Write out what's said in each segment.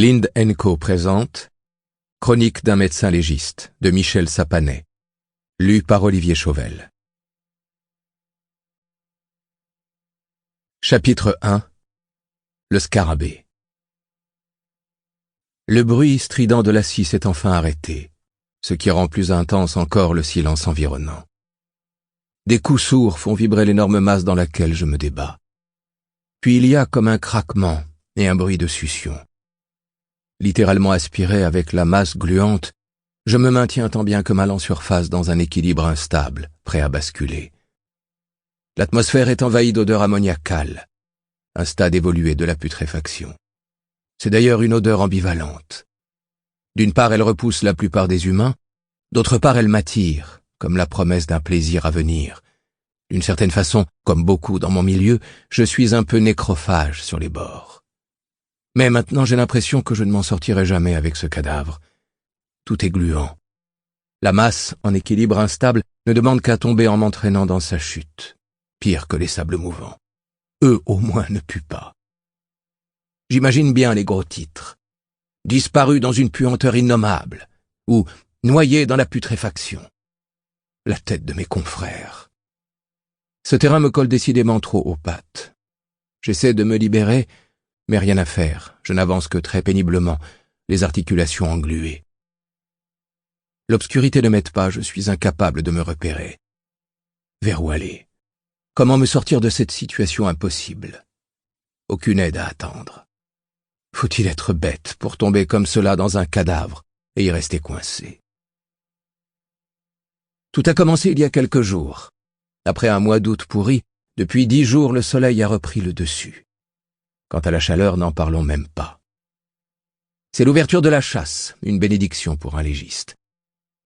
Lind & Co présente Chronique d'un médecin légiste de Michel Sapanet, lu par Olivier Chauvel. Chapitre 1. Le scarabée. Le bruit strident de la scie s'est enfin arrêté, ce qui rend plus intense encore le silence environnant. Des coups sourds font vibrer l'énorme masse dans laquelle je me débats. Puis il y a comme un craquement et un bruit de succion. Littéralement aspiré avec la masse gluante, je me maintiens tant bien que mal en surface dans un équilibre instable, prêt à basculer. L'atmosphère est envahie d'odeurs ammoniacales, un stade évolué de la putréfaction. C'est d'ailleurs une odeur ambivalente. D'une part, elle repousse la plupart des humains, d'autre part, elle m'attire, comme la promesse d'un plaisir à venir. D'une certaine façon, comme beaucoup dans mon milieu, je suis un peu nécrophage sur les bords. Mais maintenant j'ai l'impression que je ne m'en sortirai jamais avec ce cadavre. Tout est gluant. La masse, en équilibre instable, ne demande qu'à tomber en m'entraînant dans sa chute. Pire que les sables mouvants. Eux, au moins, ne puent pas. J'imagine bien les gros titres. Disparus dans une puanteur innommable, ou noyés dans la putréfaction. La tête de mes confrères. Ce terrain me colle décidément trop aux pattes. J'essaie de me libérer, mais rien à faire, je n'avance que très péniblement, les articulations engluées. L'obscurité ne m'aide pas, je suis incapable de me repérer. Vers où aller? Comment me sortir de cette situation impossible? Aucune aide à attendre. Faut-il être bête pour tomber comme cela dans un cadavre et y rester coincé? Tout a commencé il y a quelques jours. Après un mois d'août pourri, depuis 10 jours le soleil a repris le dessus. Quant à la chaleur, n'en parlons même pas. C'est l'ouverture de la chasse, une bénédiction pour un légiste.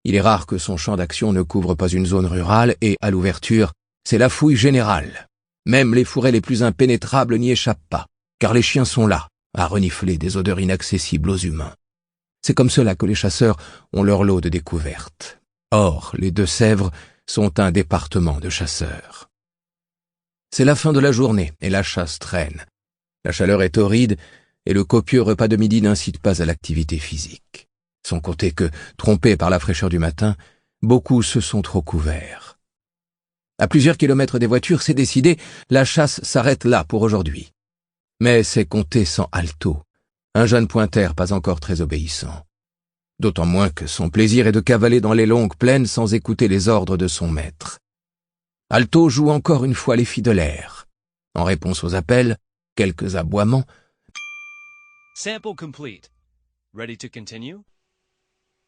Il est rare que son champ d'action ne couvre pas une zone rurale et, à l'ouverture, c'est la fouille générale. Même les fourrés les plus impénétrables n'y échappent pas, car les chiens sont là, à renifler des odeurs inaccessibles aux humains. C'est comme cela que les chasseurs ont leur lot de découvertes. Or, les Deux-Sèvres sont un département de chasseurs. C'est la fin de la journée et la chasse traîne. La chaleur est torride et le copieux repas de midi n'incite pas à l'activité physique. Sans compter que, trompés par la fraîcheur du matin, beaucoup se sont trop couverts. À plusieurs kilomètres des voitures, c'est décidé, la chasse s'arrête là pour aujourd'hui. Mais c'est compté sans Alto, un jeune pointer pas encore très obéissant. D'autant moins que son plaisir est de cavaler dans les longues plaines sans écouter les ordres de son maître. Alto joue encore une fois les filles de l'air. En réponse aux appels, quelques aboiements. Sample complete. Ready to continue?